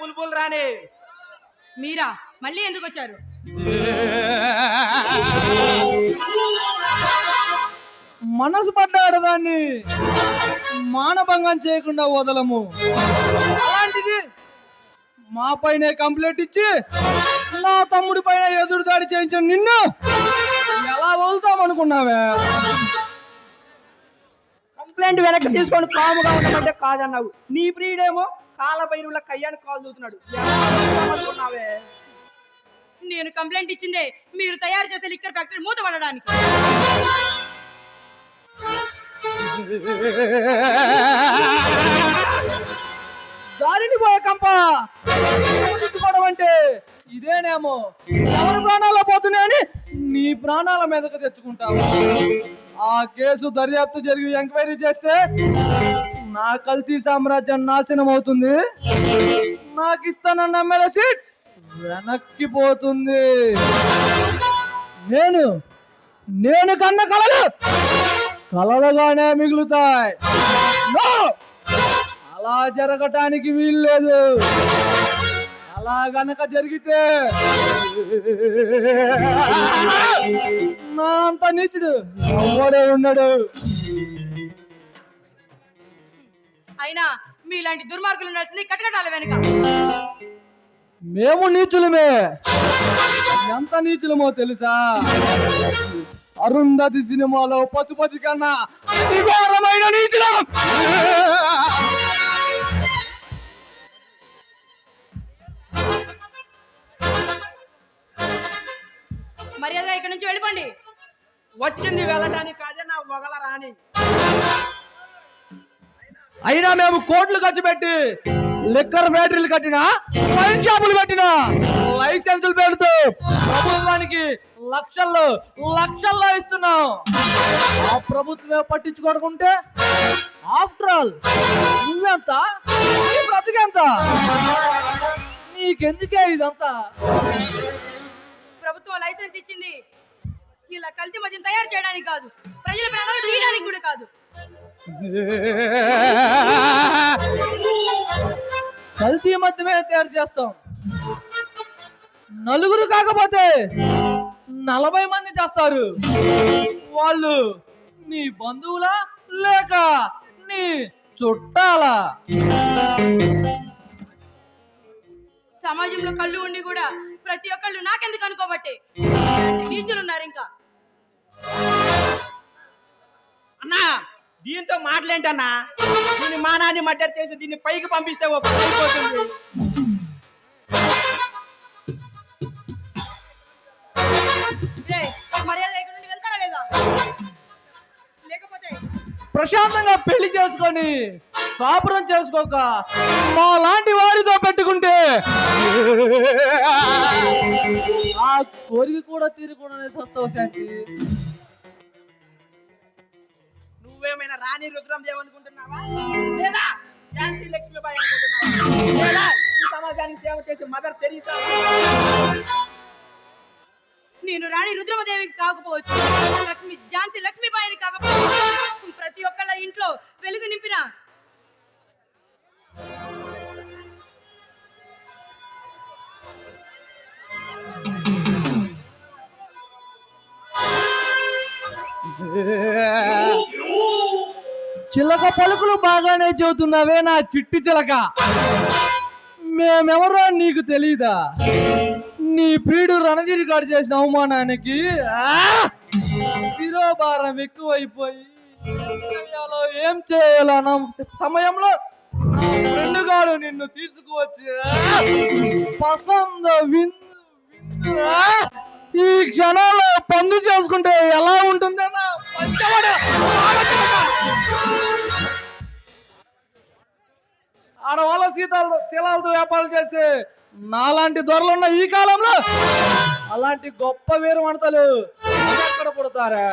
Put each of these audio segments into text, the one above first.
బుల్బుల్ రాణి. మీరా మళ్ళీ ఎందుకు వచ్చారు? మనసు పడ్డాడు దాన్ని మానభంగం చేయకుండా వదలము. అలాంటిది మా పైన కంప్లైంట్ ఇచ్చి నా తమ్ముడి పైన ఎదురు దాడి చేయించిన నిన్ను ఎలా వదులుతామనుకున్నావే? కంప్లైంట్ వెనక్కి తీసుకొని కాముగా ఉండమంటే కాదన్నావు. నీ ప్రియుడేమో కాలభైరుల కయ్యాన్ని కాలు చూస్తున్నాడు. అనుకున్నావే? నేను కంప్లైంట్ ఇచ్చిందే మీరు తయారు చేసే లిక్కర్ ఫ్యాక్టరీ మూతపడడానికి. దారిని పోయే కంప తిట్టుకోవడం అంటే ఇదేనేమో. ఎవరి ప్రాణాలు పోతున్నాయని నీ ప్రాణాల మీదకు తెచ్చుకుంటావు. ఆ కేసు దర్యాప్తు జరిగి ఎంక్వైరీ చేస్తే నా కల్తీ సామ్రాజ్యం నాశనం అవుతుంది. నాకు ఇస్తానన్న ఎమ్మెల్యే సీట్ వెనక్కి పోతుంది. నేను కన్న కలలుగానే మిగులుతాయి. అలా జరగటానికి వీల్లేదు. అలా గనక జరిగితే నా అంత నీచుడు ఎవడే ఉన్నాడు. అయినా మీలాంటి దుర్మార్గులు ఉండాల్సింది కటకటాల వెనుక. మేము నీచులమే. ఎంత నీచులమో తెలుసా? అరుంధతి సినిమాలో పశుపతి కన్నా ఘోరమైన నీచులం. మర్యాదగా ఇక్కడ నుంచి వెళ్ళిపోండి. వచ్చింది వెళ్ళడానికి కాదే నా వగల రాణి. అయినా మేము కోట్లు ఖర్చు పెట్టి లిక్కర్ ఫ్యాక్టరీలు కట్టినా, వైన్ షాపులు పెట్టినా, లైసెన్సులు పెడుతూ ప్రభుత్వానికి లక్షల్లో ఇస్తున్నాం. ఆ ప్రభుత్వమే పట్టించుకోనుకుంటే ఆఫ్టర్ ఆల్ నువ్వెంత, నీ బ్రతికెంత? నీకెందుకే ఇదంతా? ప్రభుత్వం లైసెన్స్ ఇచ్చింది ఇలా కల్తీ మద్యం తయారు చేయడానికి కాదు, ప్రజల ప్రాణాలు తీయడానికి కూడా కాదు. కల్తీ మద్యమే తయారు చేస్తాం. నలుగురు కాకపోతే 40 మంది చేస్తారు. వాళ్ళు నీ బంధువులా లేక నీ చుట్టాలా? సమాజంలో కళ్ళు ఉండి కూడా ప్రతి ఒక్కళ్ళు నాకెందుకు అనుకోబట్టే నీచులున్నారు. ఇంకా అన్నా దీంతో మాటలేంటన్నా? దీన్ని మానాన్ని మర్డర్ చేసి దీన్ని పైకి పంపిస్తే ఒక అయిపోతుంది. మర్యాద ఇక్కడ నుండి వెళ్తారా లేదా? లేకపోతే ప్రశాంతంగా పెళ్లి చేసుకొని కాపురం చేసుకోక మా లాంటి వారితో పెట్టుకుంటే ఆ కోరిక కూడా తీరకుండానే వస్తావు శాంతి. నువ్వేమైనా రాణి రుద్రం దేవనుకుంటున్నావా? లేదా ఝాన్సీ లక్ష్మీబాయి అనుకుంటున్నావా? లేదా ఈ సమాజానికి సేవ చేసే మదర్ తెరీసా? నేను రాణి రుద్రమదేవికి కాకపోవచ్చు, ఝాన్సీ లక్ష్మీబాయిని కాకపోవచ్చు, ప్రతి ఒక్కళ్ళ ఇంట్లో వెలుగు నింపిన చిలక పలుకులు బాగానే చెబుతున్నావే నా చిట్టి చిలక. మేమెవరో నీకు తెలీదా? నీ ప్రియుడు రణగిరి గారు చేసిన అవమానానికి శిరోభారం ఎక్కువైపోయి ఏం చేయాలన్న సమయంలో నా ఫ్రెండ్ గారు నిన్ను తీసుకువచ్చి పసంద విందు ఈ క్షణాల్లో పందు చేసుకుంటే ఎలా ఉంటుందన్నా ఆడవాళ్ళ శీలాలతో వ్యాపారం చేసే నాలాంటి దొరలున్న ఈ కాలంలో అలాంటి గొప్ప వీర వంటలు ఎక్కడ పుడతారా?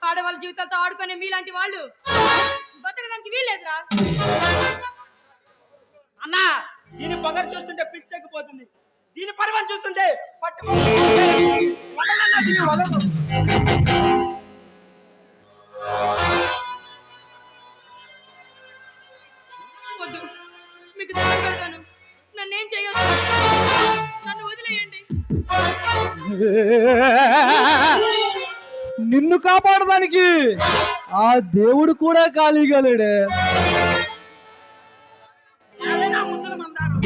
ఆడవాళ్ళ జీవితాలతో ఆడుకునే మీలాంటి వాళ్ళు బతకడానికి వీల్లేదురా. అన్నా దీని పొగరు చూస్తుంటే పిచ్చెక్కిపోతుంది. దీని పర్వం చూస్తుంటే పట్టుకో. మీకు దండం పెడతాను. నన్నేం చేయొద్దు. నన్ను వదిలేయండి. నిన్ను కాపాడడానికి ఆ దేవుడు కూడా ఖాళీగా లేడే. ఏదైనా ముద్దుల మందారం.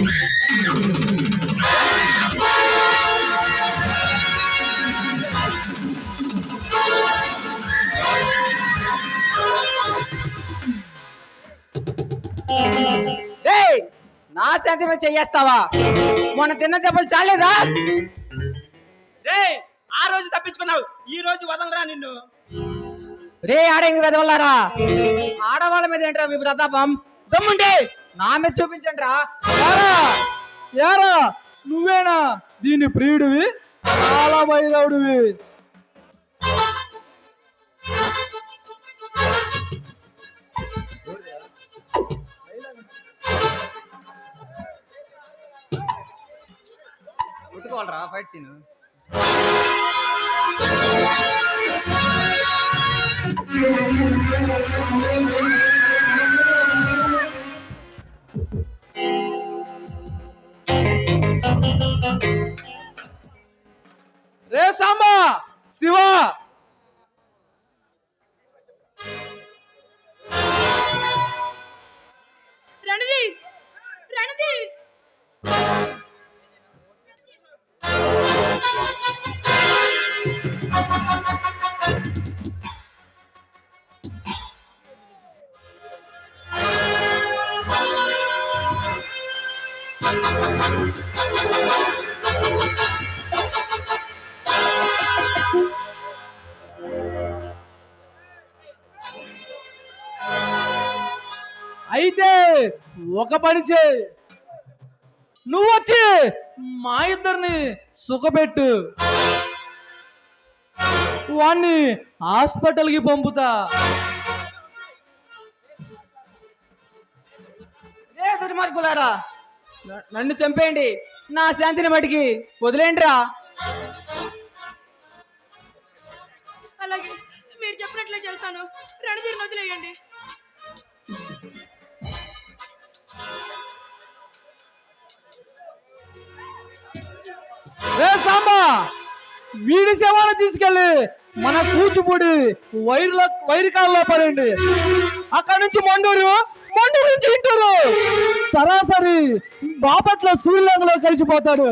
ఏయ్, నా శాంతి మీద చెయ్యేస్తావా? మొన్న తిన్న దెబ్బలు చాలేదా? రే, ఆ రోజు తప్పించుకున్నావు, ఈ రోజు వదలరా నిన్ను. రే ఆడేంగి వెదవల్లారా, ఆడవాళ్ళ మీద ఏంట్రా మీ ప్రతాపం? దమ్ముంటే నా మీద చూపించండి రా. యారా నువ్వేనా దీని ప్రియుడివి, చాలా బయలుడివి. కొట్టుకోవాలరా ఫైట్ సీన్. రే సాంబా, శివ, రణధీర్, రణధీర్. అయితే ఒక పని చేయి, నువ్వు వచ్చి మా ఇద్దరిని సుఖపెట్టు, వాణ్ణి హాస్పిటల్కి పంపుతా. రే దుర్మార్గులారా, నన్ను చంపేయండి, నా శాంతిని మటికి వదిలేండి రా. అలాగే మీరు చెప్పినట్లే చేస్తాను. రణధీర్ని వదిలేయండి. రే సాంబా, వీడి శవాన్ని తీసుకెళ్ళి మన కూచిపూడి వైరికాల్లో పడండి. అక్కడి నుంచి మండూరు నుంచి ఇంటారు, సరాసరి బాపట్ల సూర్యలంగలో కలిసిపోతాడు.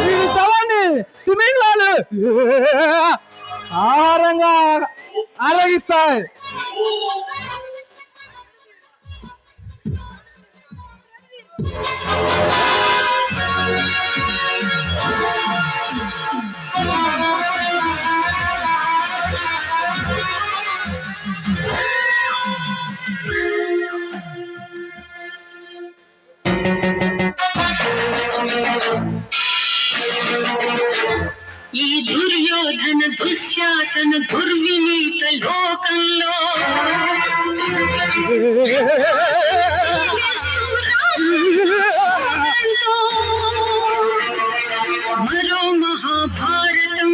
వీడి శవాన్ని తిమింగ్లాలు ఆహారంగా ఆరగిస్తాయి. ఈ దుర్యోధన దుశ్శాసన దుర్వినీత లోకంలో మరో మహాభారతం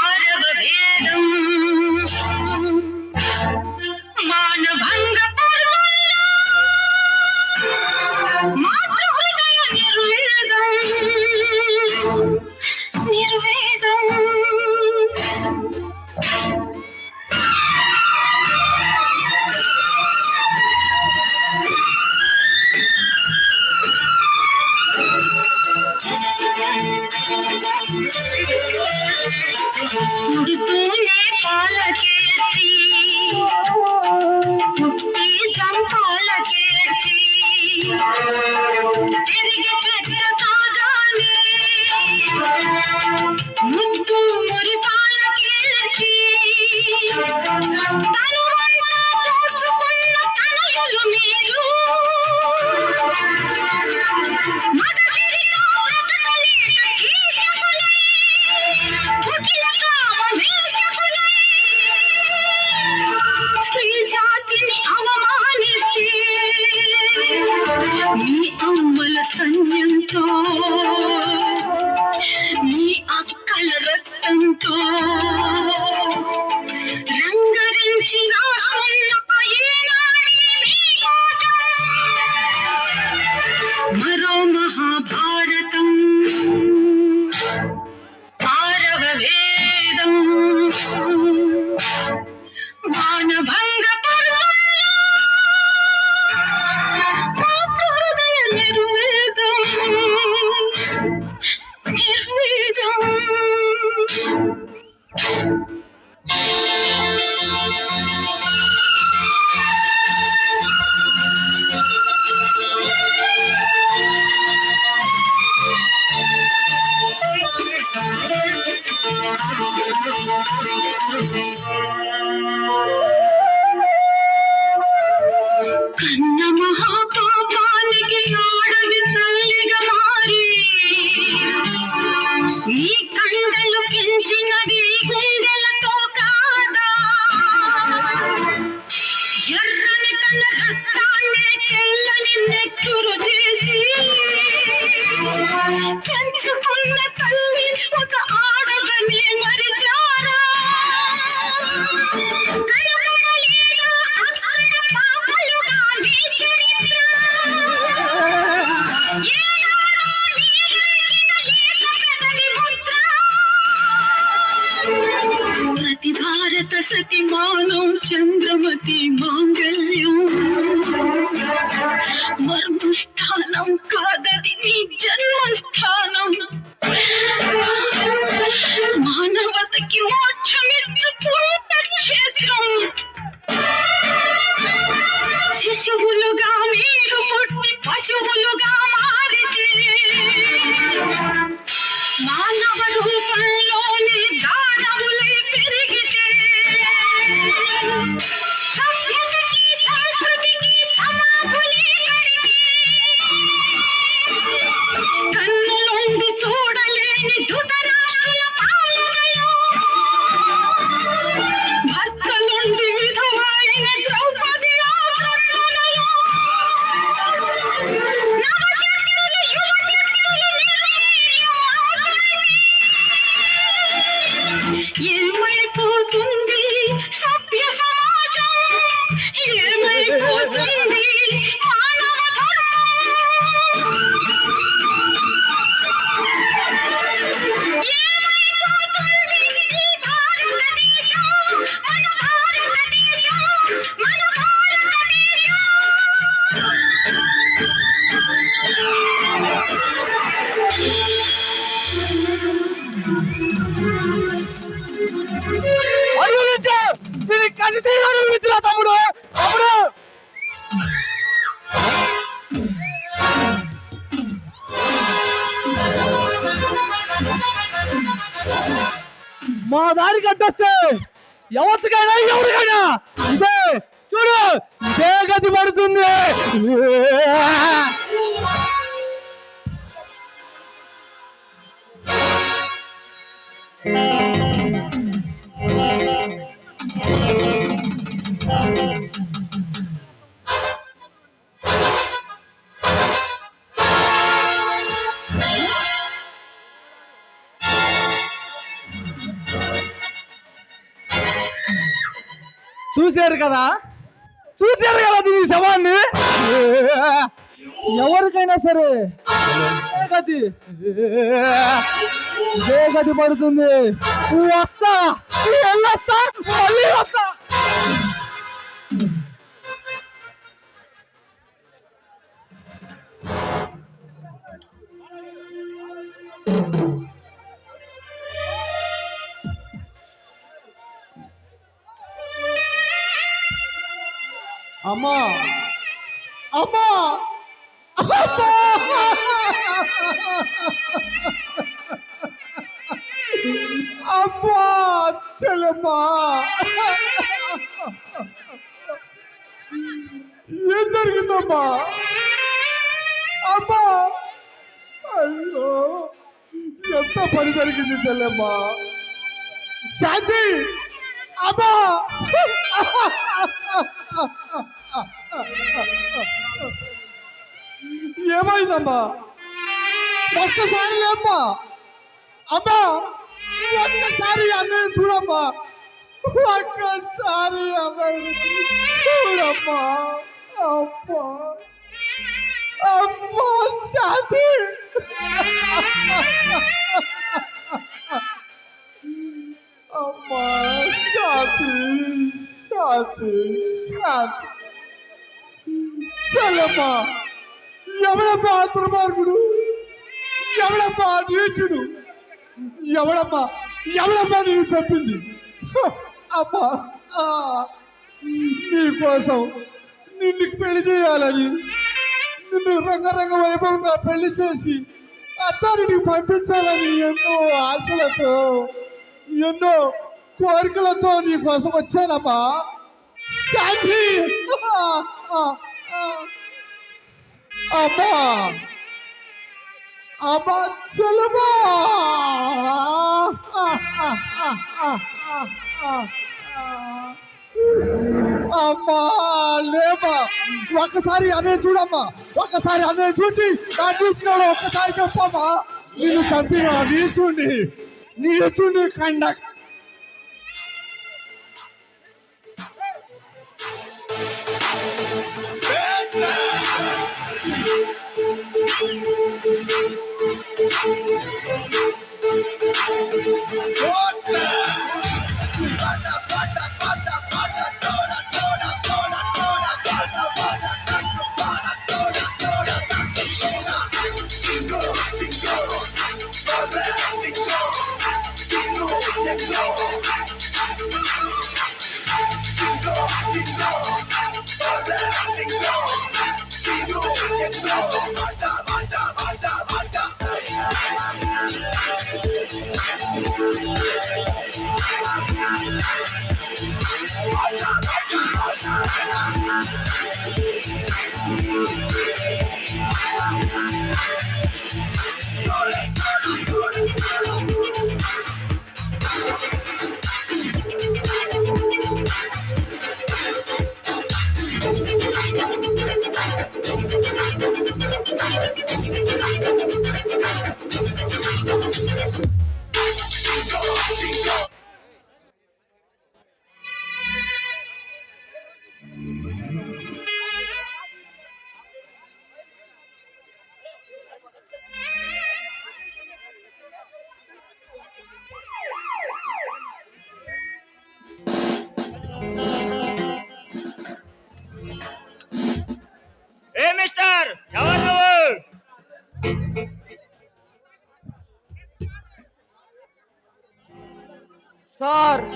ఆరవ వేదం మానభంగ పర్వంలో మాతృహృదయ నిర్వేదం నిర్వేదం. పుడుతూనే పాలకేర్చి పుట్టి చంపాలకేర్చి తిరిగి పెద్ద కాగానే ముద్దు మురిపాలకేర్చి తనువంతా దోచుకున్న తనయులు మీరు మగసిరితో బ్రతకలేక కీచకులై కుటిల కామమేచకులై స్త్రీ జాతిని అవమానిస్తే మీ అమ్మల సైన్యంతో మీ అక్కల రక్తంతో రంగరించి రాస్తున్న ఈనాడి మీకోసం కన్న మహాపాపానికి ఆడది తల్లిగా మారి నీ కండలు పెంచినది గుండెలతో కాదా ఎర్రని తన రక్తాన్ని తెల్లని నెత్తురు చేసి పెంచుకున్న తల్లి ఒక ఆడదని మరిచారా కనపడలేదా అక్కడ పాపలుగా నీ చరిత్ర ఏనాడో నీరించిన లేత పెదవి ముద్ర ప్రతి భారత సతి మానం చంద్రమతి మాంగళ్యం మర్మస్థానం కాదది నీ జన్మస్థానం మానవతకి మోక్షమిచ్చు పురుత క్షేత్రం శిశువులుగా మీరు పుట్టి పశువులుగా మారితే మానవ రూపంలోని దానవులై పెరిగితే సభ్యతకి సంస్కృతికి సమాధులే కడితే కన్నులుండి చూడలేని ధృతరాష్ట్రుల పాలనలో భర్తలుండి విధవైన ద్రౌపది ఆచరణలో నవశక్తులు యువశక్తులు నిర్వీర్యం అవుతాయి. ఏమైపోతుంది సభ్య సమాజం ఏమైపోతుంది మానవ ధర్మం ఏమైపోతుంది ఈ భారతదేశం మన భారతదేశం మన భారతదేశం అనుభవించు దీనికి ఖచ్చితంగా అనుభవించురా తమ్ముడు తమ్ముడు మా దారి కట్టొస్తే ఎవరికైనా ఎవరికైనా ఇదే చూడు ఇదే గతి పడుతుంది చూశారు కదా దీని శవాన్ని ఎవరికైనా సరే ఇదే గతి పడుతుంది వస్తా వెళ్ళొస్తా మళ్ళీ వస్తా అమ్మా అమ్మా అమ్మా అమ్మా చెల్లమ్మా ఏం జరిగిందమ్మా అమ్మా అయ్యో ఎంత పని జరిగింది చెల్లమ్మా శాంతి అమ్మా ఏమైందమ్మా ఒక్కసారి లేమ్మా అమ్మా ఒక్కసారి అన్నయ్య చూడమ్మా ఒక్కసారి అన్నయ్య చూడమ్మా అమ్మా అమ్మా శాంతి అమ్మా శాంతి శాంతి శాంతి చల్లమ్మా ఎవడమ్మా దుర్మార్గుడు ఎవడమ్మా నీచుడు ఎవడమ్మా నీవు చెప్పింది అమ్మా నీకోసం నిన్ను పెళ్లి చేయాలని నిన్ను రంగరంగ వైభవంగా పెళ్లి చేసి అత్తారికి పంపించాలని ఎన్నో ఆశలతో ఎన్నో కోరికలతో నీ కోసం వచ్చానమ్మా శాంతి అమ్మా అమ్మా చెల్లెమ్మా అమ్మా లేమ్మా ఒక్కసారి అనే చూడమ్మా ఒక్కసారి అనే చూసి నా చూసినాడు ఒక్కసారి చెప్పమ్మా నేను చంపిన నీచుండి కండక్ ఏ మిస్టర్ ఎవరు నువ్వు?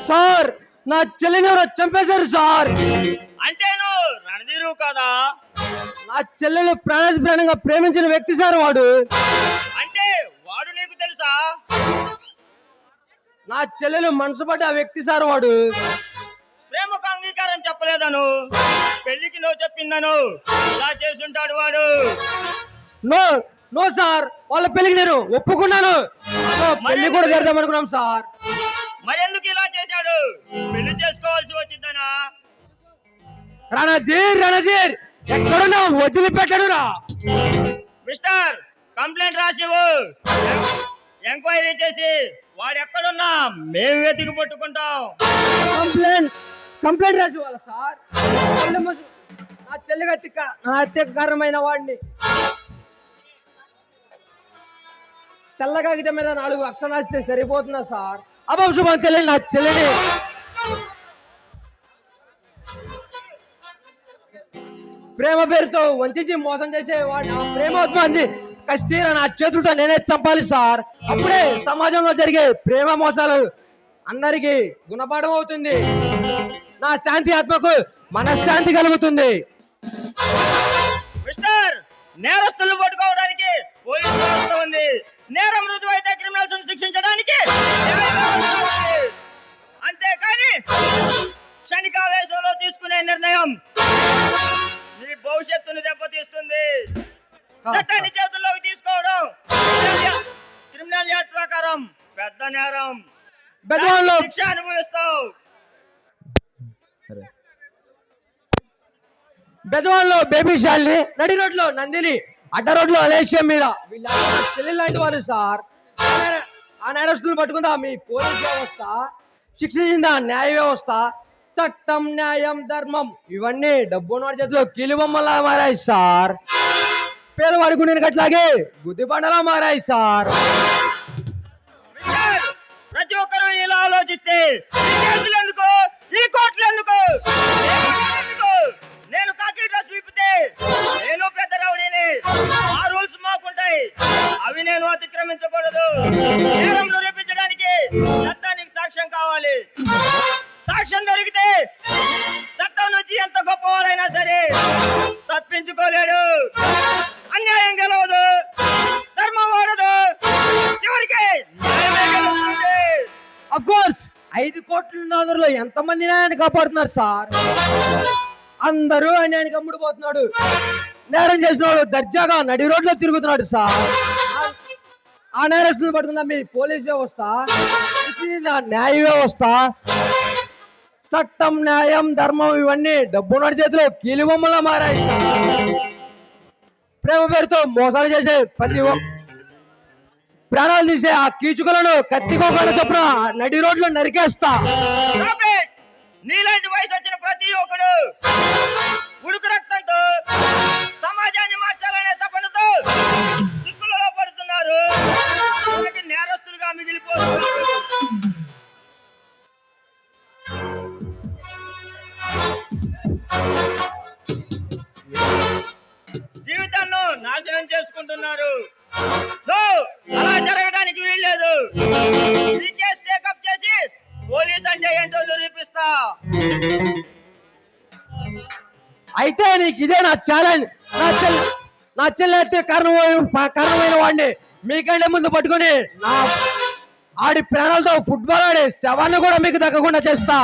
సార్ నా చెల్లిని ఎవరో చంపేశారు సార్. అంటే నువ్వు రణధీరు కదా? నా చెల్లెలు ప్రాణంగా ప్రేమించిన వ్యక్తి సార్ వాడు. అంటే వాడు నీకు తెలుసా? నా చెల్లెలు మనసు పడ్డ ఆ వ్యక్తి సార్ వాడు. ప్రేమకు అంగీకారం చెప్పలేదను, పెళ్లికి నువ్వు చెప్పిందను, ఇలా చేసుంటాడు వాడు. నో సార్, వాళ్ళ పెళ్లికి నేను ఒప్పుకున్నాను. పెళ్లి కూడా చేద్దాం అనుకున్నాం సార్. మరెందుకు ఇలా చేశాడు? పెళ్లి చేసుకోవాల్సి వచ్చిందనా? రణధీర్ ఎక్కడున్నా వదిలిపెట్టడురా. మిస్టర్ కంప్లైంట్ రాసివు, ఎంక్వైరీ చేసి వాడు ఎక్కడున్నా మేము వెతికి పట్టుకుంటాం. కంప్లైంట్ రాసి వాళ్ళ సార్. నా చెల్లి నా హత్యకు కారణమైన వాడిని తెల్ల కాగితం మీద 4 అక్షరాలు రాస్తే సరిపోతుందా సార్? అభంశు మన చెల్లి నా చెల్లిని ప్రేమ పేరుతో వంచి మోసం చేసే వాడిని, ఆ ప్రేమ ఉత్పత్తి కస్తీర నా చేతులతో నేనే చంపాలి సార్. అప్పుడే సమాజంలో జరిగే ప్రేమ మోసాలు అందరికీ గుణపాఠం అవుతుంది. నా శాంతి ఆత్మకు మనశ్శాంతి కలుగుతుంది. మిస్టర్, నేరస్తులు పట్టుకోవడానికి పోలీసు వ్యవస్థ ఉంది. నేరం రుజువైతే క్రిమినల్స్ శిక్షించడానికి అంతేకాని క్షణికావేశంలో తీసుకునే నిర్ణయం నీ భవిష్యత్తును దెబ్బతీస్తుంది. చట్టాన్ని చేతుల్లోకి తీసుకోవడం క్రిమినల్ యాక్ట్ ప్రకారం పెద్ద నేరం. శిక్ష అనుభవిస్తావు. బెజవాడలో బేబీ శాలిని, నడి రోడ్లో నందిని, అడ్డ రోడ్లో అలేషియం మీద వీళ్ళ చెల్లి లాంటి వారు సార్. ఆ నేరస్తులు పట్టుకుందా మీ పోలీస్ వ్యవస్థ, శిక్షించిందా న్యాయ వ్యవస్థ. చట్టం, న్యాయం, ధర్మం ఇవన్నీ డబ్బున్న వాడి చేతిలో కీలుబొమ్మలా మారాయి సార్. పేదవాడి గుండెని గట్లాగే గుద్దిబండలా మారాయి సార్. ప్రతి ఒక్కరూ ఇలా ఆలోచిస్తే ఈ కేసులు ఎందుకు, ఈ కోర్టులు ఎందుకు? నేను కాకి డ్రెస్ విప్పితే నేను పెద్ద రౌడీని. ఆ రూల్స్ మాకుంటాయి, అవి నేను అతిక్రమించకూడదు. నేరం నిరూపించడానికి చట్టానికి సాక్ష్యం కావాలి. సాక్ష్యం దొరికితే చట్టం నుంచి ఎంత గొప్పవాడైనా సరే తప్పించుకోలేడు. అన్యాయం గెలవదు, ధర్మం వాడదు, చివరికి న్యాయమే గెలుస్తుంది. అఫ్ కోర్స్ 5 కోట్ల మందిలో ఎంతమంది న్యాయాన్ని కాపాడుతున్నారు సార్? అందరూ అన్యాయానికి అమ్ముడుపోతున్నాడు. నేరం చేసిన వాడు దర్జాగా నడి రోడ్లో తిరుగుతున్నాడు సార్. ఆ నేరస్తులు పడుతుందా మీ పోలీస్ వ్యవస్థ, ఇది నా న్యాయ వ్యవస్థ. చట్టం, న్యాయం, ధర్మం ఇవన్నీ డబ్బున్నోడి చేతిలో కీలుబొమ్మలా మారాయి సార్. ప్రేమ పేరుతో మోసాలు చేసే ప్రాణాలు తీసే ఆ కీచుకులను కత్తికోకుండా చొప్పున నడి రోడ్లో నరికేస్తా. Stop it! నీలాంటి వయసు వచ్చిన ప్రతి ఒక్కడు ఉడుకు రక్తంతో సమాజాన్ని మార్చాలనే తపనతో చిక్కులలో పడుతున్నారు. వాటి నేరస్తులుగా మిగిలిపోతున్నారు. జీవితాలను నాశనం చేసుకుంటున్నారు. No! అలా జరగడానికి వీల్లేదు. ఈ కేసు టేకప్ చేసి పోలీస్ అంటే ఏంటో నిరూపిస్తా. అయితే నీకు ఇదే నా ఛాలెంజ్. నా చెల్లి అయితే కారణమైన వాడిని మీకంటే ముందు పట్టుకొని నా ఆడి ప్రాణాలతో ఫుట్బాల్ ఆడి శవాన్ని కూడా మీకు దక్కకుండా చేస్తా.